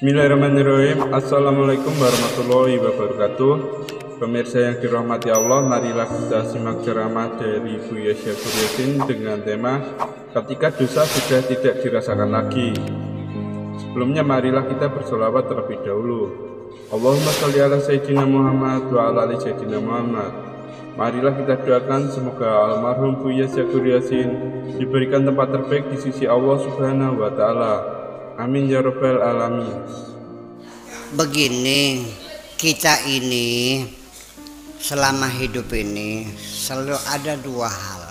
Bismillahirrahmanirrahim. Assalamualaikum warahmatullahi wabarakatuh. Pemirsa yang dirahmati Allah, marilah kita simak ceramah dari Buya Syakur Yasin dengan tema ketika dosa sudah tidak dirasakan lagi. Sebelumnya marilah kita bersolawat terlebih dahulu. Allahumma sholli ala Sayyidina Muhammad wa ala ali Sayyidina Muhammad. Marilah kita doakan semoga almarhum Buya Syakur Yasin diberikan tempat terbaik di sisi Allah Subhanahu wa Ta'ala. Amin ya rabbal alamin. Begini, kita ini selama hidup ini selalu ada dua hal.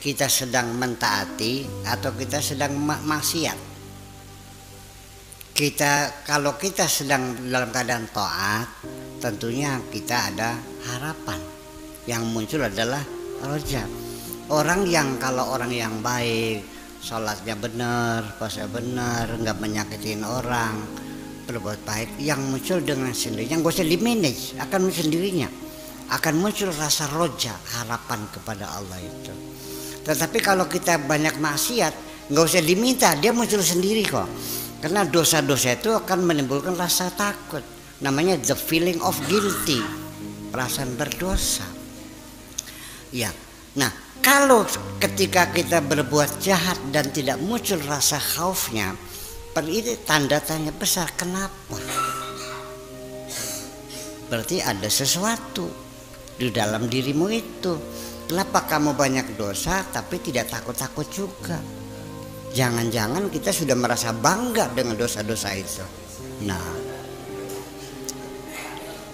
Kita sedang mentaati atau kita sedang maksiat. Kalau kita sedang dalam keadaan taat, tentunya kita ada harapan. Yang muncul adalah roja. Kalau orang yang baik, sholatnya benar, puasa benar, nggak menyakitin orang, berbuat baik, yang muncul dengan sendirinya, nggak usah di manage, akan muncul sendirinya, akan muncul rasa roja, harapan kepada Allah itu. Tetapi kalau kita banyak maksiat, nggak usah diminta, dia muncul sendiri kok. Karena dosa-dosa itu akan menimbulkan rasa takut, namanya the feeling of guilty, perasaan berdosa. Ya, nah. Kalau ketika kita berbuat jahat dan tidak muncul rasa khaufnya, itu tanda tanya besar. Kenapa? Berarti ada sesuatu di dalam dirimu itu. Kenapa kamu banyak dosa tapi tidak takut-takut juga? Jangan-jangan kita sudah merasa bangga dengan dosa-dosa itu. Nah,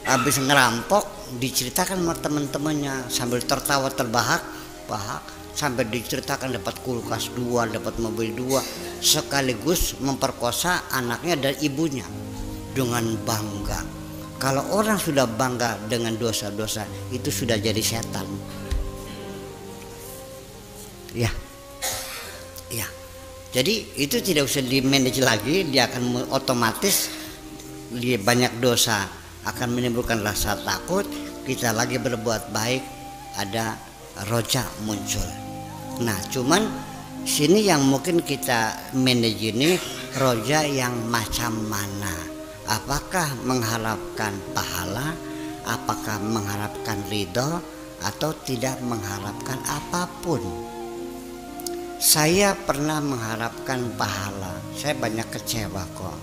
habis ngerampok diceritakan sama teman-temannya sambil tertawa terbahak, sampai diceritakan dapat kulkas 2, dapat mobil 2, sekaligus memperkosa anaknya dan ibunya dengan bangga. Kalau orang sudah bangga dengan dosa-dosa itu sudah jadi setan. Ya. Jadi itu tidak usah di manage lagi, dia akan otomatis dia banyak dosa akan menimbulkan rasa takut. Kita lagi berbuat baik, ada roja muncul. Nah, cuman sini yang mungkin kita manage ini roja yang macam mana? Apakah mengharapkan pahala, apakah mengharapkan ridho, atau tidak mengharapkan apapun? Saya pernah mengharapkan pahala, saya banyak kecewa kok.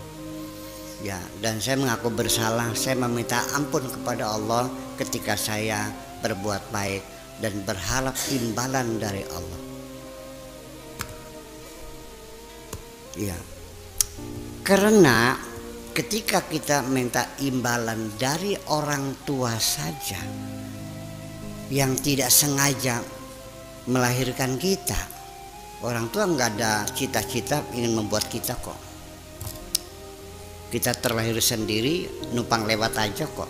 Ya, dan saya mengaku bersalah, saya meminta ampun kepada Allah ketika saya berbuat baik dan berharap imbalan dari Allah. Ya, karena ketika kita minta imbalan dari orang tua saja yang tidak sengaja melahirkan kita, orang tua nggak ada cita-cita ingin membuat kita kok. Kita terlahir sendiri, numpang lewat aja kok.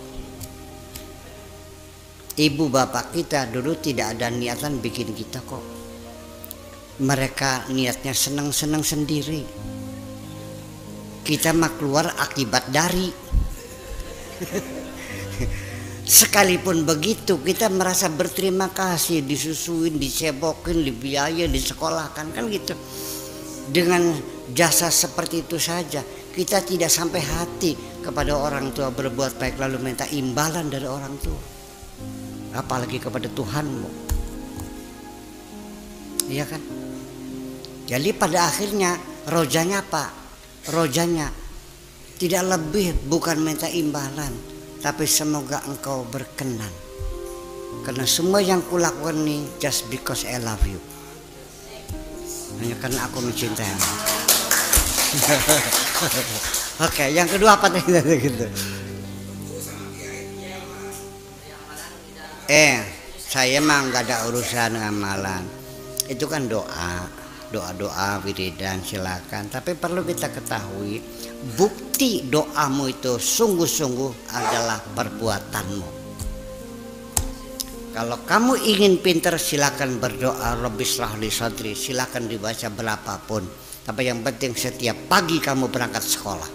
Ibu bapak kita dulu tidak ada niatan bikin kita kok. Mereka niatnya senang-senang sendiri. Kita mah keluar akibat dari. Sekalipun begitu kita merasa berterima kasih, disusuin, dicebokin, dibiayai, disekolahkan, kan gitu. Dengan jasa seperti itu saja kita tidak sampai hati kepada orang tua berbuat baik lalu minta imbalan dari orang tua. Apalagi kepada Tuhanmu, iya kan? Jadi pada akhirnya rojanya apa? Rojanya tidak lebih bukan minta imbalan, tapi semoga engkau berkenan. Karena semua yang kulakukan ini just because I love you, hanya karena aku mencintaimu. Oke, yang kedua apa tadi gitu? Saya mah nggak ada urusan amalan. Itu kan doa wiridan silakan. Tapi perlu kita ketahui, bukti doamu itu sungguh-sungguh adalah perbuatanmu. Kalau kamu ingin pintar silakan berdoa Rabbi shrah li sadri, silakan dibaca berapapun. Tapi yang penting setiap pagi kamu berangkat sekolah.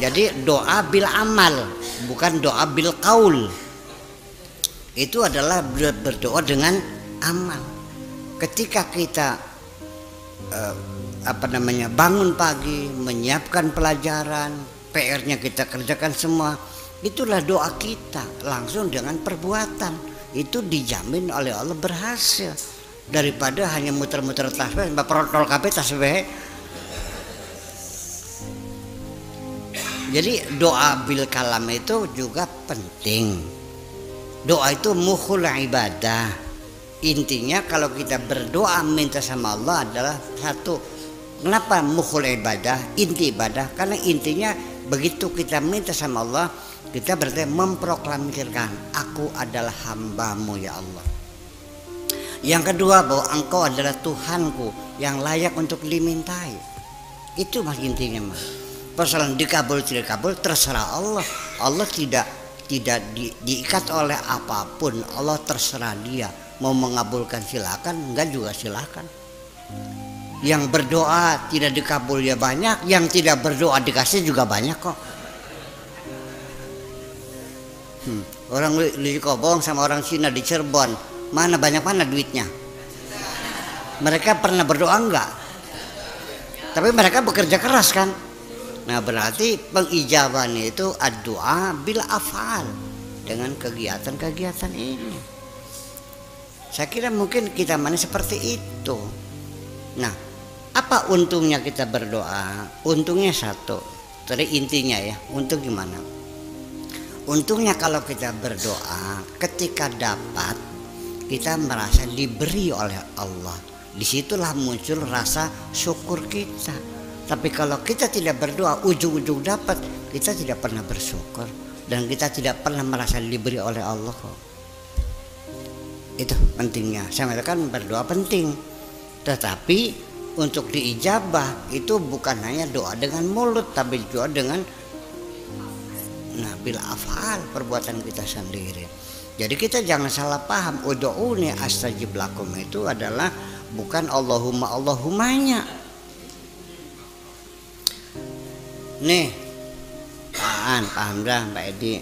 Jadi doa bil amal, bukan doa bil qaul. Itu adalah berdoa dengan amal. Ketika kita bangun pagi, menyiapkan pelajaran, PR-nya kita kerjakan semua. Itulah doa kita langsung dengan perbuatan. Itu dijamin oleh Allah berhasil. Daripada hanya muter-muter tasbih, protol kabeh tasbih. Jadi doa bil kalam itu juga penting. Doa itu mukhul ibadah. Intinya kalau kita berdoa minta sama Allah adalah satu. Kenapa mukhul ibadah? Inti ibadah. Karena intinya begitu kita minta sama Allah, kita berarti memproklamirkan aku adalah hambamu ya Allah. Yang kedua, bahwa engkau adalah Tuhanku yang layak untuk dimintai. Itu mas intinya mas. Persoalan dikabul tidak kabul terserah Allah. Allah tidak diikat oleh apapun. Allah terserah dia. Mau mengabulkan silakan, enggak juga silakan. Yang berdoa tidak dikabul ya banyak, yang tidak berdoa dikasih juga banyak kok. Orang di Kobong sama orang Cina di Cirebon, mana banyak mana duitnya? Mereka pernah berdoa enggak? Tapi mereka bekerja keras kan? Nah berarti pengijabannya itu ad-doa bil afal, dengan kegiatan-kegiatan ini. Saya kira mungkin kita mana seperti itu. Nah, apa untungnya kita berdoa? Untungnya satu. Tadi intinya ya, untung gimana? Untungnya kalau kita berdoa, ketika dapat, kita merasa diberi oleh Allah. Disitulah muncul rasa syukur kita. Tapi kalau kita tidak berdoa, ujung-ujung dapat, kita tidak pernah bersyukur. Dan kita tidak pernah merasa diberi oleh Allah kok. Itu pentingnya. Saya mengatakan berdoa penting. Tetapi untuk diijabah itu bukan hanya doa dengan mulut, tapi doa dengan bil afal, perbuatan kita sendiri. Jadi kita jangan salah paham. Ud'uni astajib lakum itu adalah bukan Allahumma Allahumanya. Nih, Pak Hamzah, Pak Edi,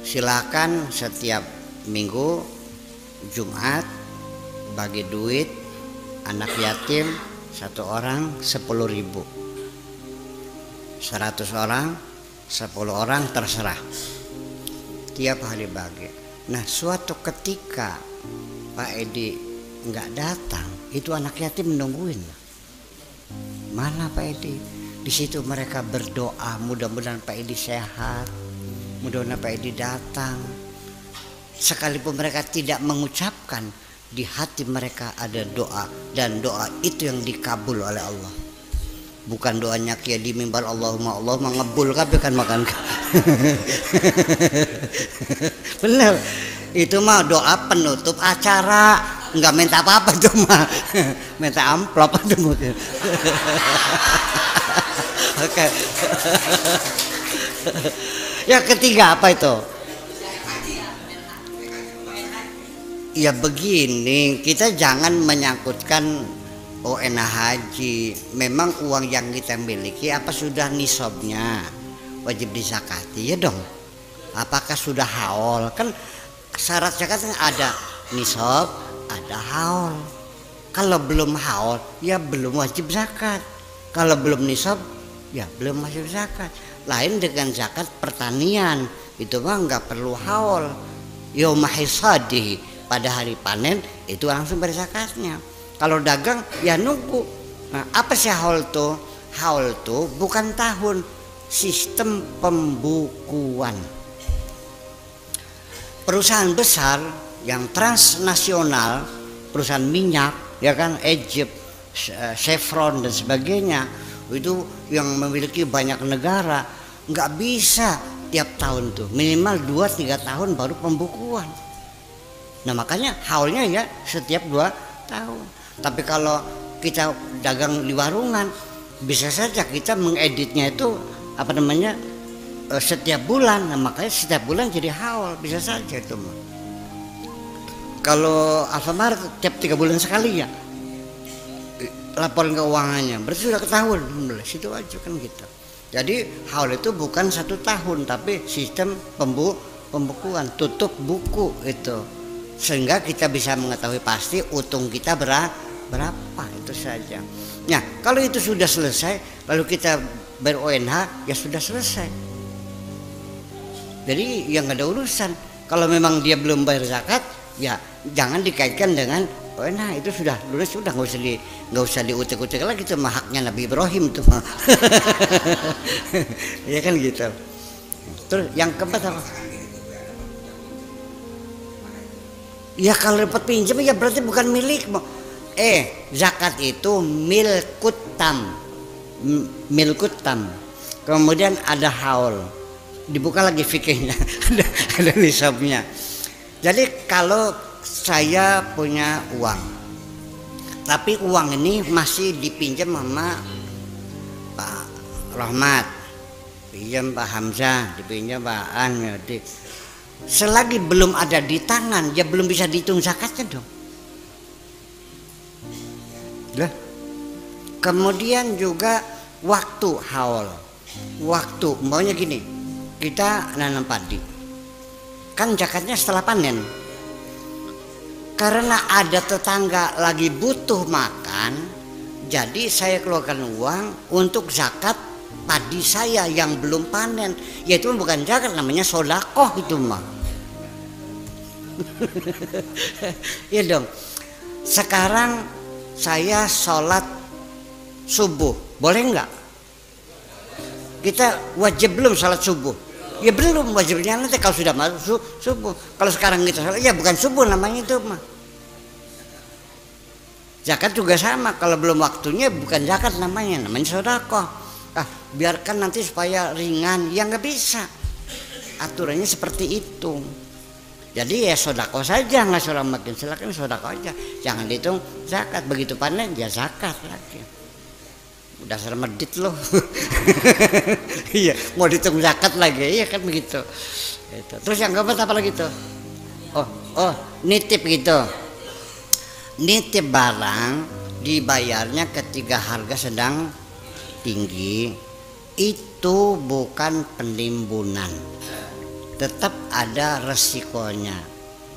silakan setiap minggu Jumat bagi duit anak yatim satu orang 10.000, 100 orang 10 orang terserah, tiap hari bagi. Nah suatu ketika Pak Edi nggak datang, itu anak yatim nungguin. Mana Pak Edi? Di situ mereka berdoa, mudah-mudahan Pak Edi sehat, mudah-mudahan Pak Edi datang. Sekalipun mereka tidak mengucapkan, di hati mereka ada doa, dan doa itu yang dikabul oleh Allah. Bukan doanya kiai di mimbar Allahumma Allahumma ngebul kabeh kan makan. Benar. Itu mah doa penutup acara, nggak minta apa-apa tuh mah. Minta amplop itu mungkin. Oke. Yang ketiga apa itu? Ya begini, kita jangan menyangkutkan ONH haji. Memang uang yang kita miliki apa sudah nisabnya wajib dizakati ya dong? Apakah sudah haul? Kan syarat zakat ada nisab, ada haul. Kalau belum haul ya belum wajib zakat. Kalau belum nisab ya belum wajib zakat. Lain dengan zakat pertanian, itu mah nggak perlu haul. Yauma hisadihi, pada hari panen itu langsung berzakatnya. Kalau dagang ya nunggu. Nah, apa sih haul tuh? Haul tuh bukan tahun, sistem pembukuan. Perusahaan besar yang transnasional, perusahaan minyak, ya kan, Egypt, Chevron dan sebagainya, itu yang memiliki banyak negara, nggak bisa tiap tahun tuh, minimal 2-3 tahun baru pembukuan. Nah makanya haulnya ya setiap 2 tahun. Tapi kalau kita dagang di warungan, bisa saja kita mengeditnya itu setiap bulan. Nah makanya setiap bulan jadi haul, bisa saja itu. Kalau Alfamart tiap 3 bulan sekali ya laporan keuangannya, berarti sudah ketahuan. Situ aja kan gitu. Jadi haul itu bukan 1 tahun, tapi sistem pembukuan, tutup buku itu. Sehingga kita bisa mengetahui pasti untung kita berapa, itu saja. Nah, kalau itu sudah selesai, lalu kita ber-ONH, ya sudah selesai. Jadi ya nggak ada urusan. Kalau memang dia belum bayar zakat, ya jangan dikaitkan dengan ONH, itu sudah lulus, sudah nggak usah diutek-utek lagi, itu mah haknya Nabi Ibrahim tuh. Ya kan gitu. Terus yang keempat apa? Ya kalau dapat pinjam ya berarti bukan milikmu. Zakat itu milkut tam. Kemudian ada haul. Dibuka lagi fikihnya. ada nisabnya. Jadi kalau saya punya uang, tapi uang ini masih dipinjam sama Pak Rahmat, pinjam Pak Hamzah, dipinjam Pak An. Selagi belum ada di tangan, ya belum bisa dihitung zakatnya dong. Lah. Kemudian juga waktu haul. Waktu, maunya gini, kita nanam padi. Kan zakatnya setelah panen. Karena ada tetangga lagi butuh makan, jadi saya keluarkan uang untuk zakat padi saya yang belum panen. Ya itu bukan zakat, namanya sodakoh itu mah. Ya dong. Sekarang saya sholat subuh, boleh nggak? Kita wajib belum sholat subuh? Ya belum, wajibnya nanti kalau sudah masuk subuh. Kalau sekarang kita sholat, ya bukan subuh namanya itu mah. Zakat juga sama, kalau belum waktunya bukan zakat namanya sodakoh. Biarkan nanti supaya ringan, ya nggak bisa. Aturannya seperti itu. Jadi ya sodakoh saja, nggak suruh makin, silakan sodakoh aja, jangan dihitung zakat. Begitu panen ya zakat lagi. Udah sermedit loh. Iya, mau dihitung zakat lagi, iya kan begitu. Terus yang keempat apa lagi tuh? Nitip gitu. Nitip barang dibayarnya ketika harga sedang tinggi, itu bukan penimbunan, tetap ada resikonya.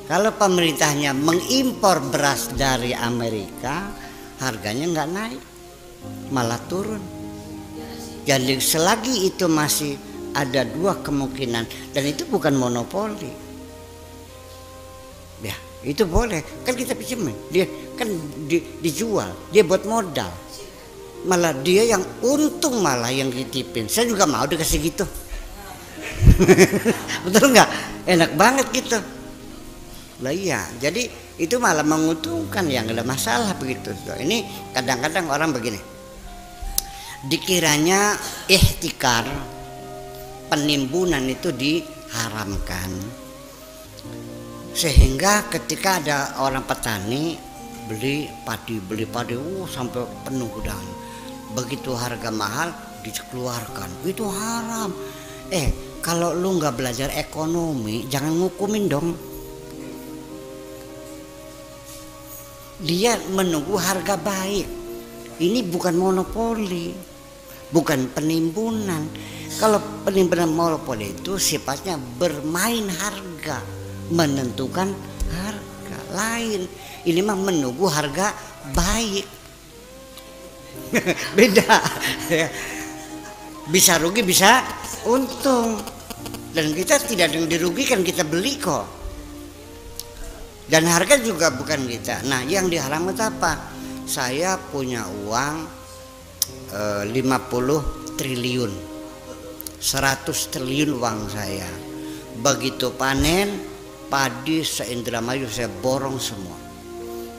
Kalau pemerintahnya mengimpor beras dari Amerika, harganya nggak naik, malah turun. Jadi selagi itu masih ada dua kemungkinan, dan itu bukan monopoli, ya itu boleh. Kan kita pinjam, dia kan dijual, dia buat modal, malah dia yang untung, malah yang ditipin. Saya juga mau dikasih gitu. Betul nggak? Enak banget gitu. Lah iya, jadi itu malah menguntungkan, yang nggak ada masalah begitu. Ini kadang-kadang orang begini, dikiranya ihtikar, penimbunan itu diharamkan, sehingga ketika ada orang petani beli padi sampai penuh gudang, begitu harga mahal dikeluarkan, itu haram. Kalau lu nggak belajar ekonomi, jangan ngukumin dong. Dia menunggu harga baik. Ini bukan monopoli, bukan penimbunan. Kalau penimbunan monopoli itu sifatnya bermain harga, menentukan harga lain. Ini mah menunggu harga baik. Beda. Bisa rugi, bisa untung. Dan kita tidak dirugikan, kita beli kok. Dan harga juga bukan kita. Nah, yang diharamkan apa? Saya punya uang 50 triliun, 100 triliun uang saya. Begitu panen padi se-Indramayu saya borong semua.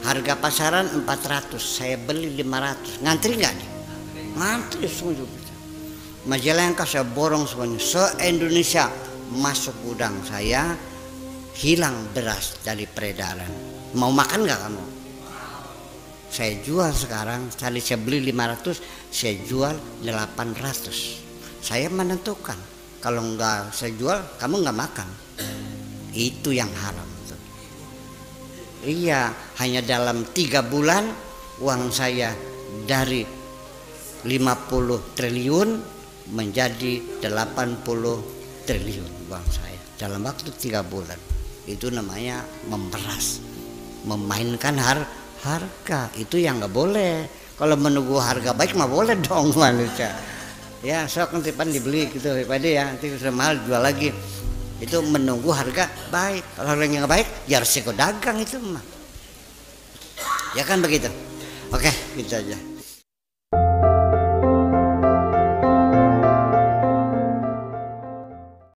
Harga pasaran 400, saya beli 500. Ngantri nggak nih? Ngantri semua. Majalengka saya borong semuanya. Se-Indonesia masuk gudang saya, hilang beras dari peredaran. Mau makan nggak kamu? Saya jual sekarang, tadi saya beli 500, saya jual 800. Saya menentukan, kalau nggak saya jual, kamu nggak makan. Itu yang haram. Iya, hanya dalam 3 bulan uang saya dari 50 triliun menjadi 80 triliun uang saya dalam waktu 3 bulan. Itu namanya memeras, memainkan harga, itu yang nggak boleh. Kalau menunggu harga baik mah boleh dong manusia. Ya sok nanti pan dibeli gitu pada ya, nanti sudah mahal jual lagi. Itu menunggu harga baik. Kalau harga yang nggak baik ya harus ikut dagang itu mah. Ya kan begitu. Oke, gitu aja.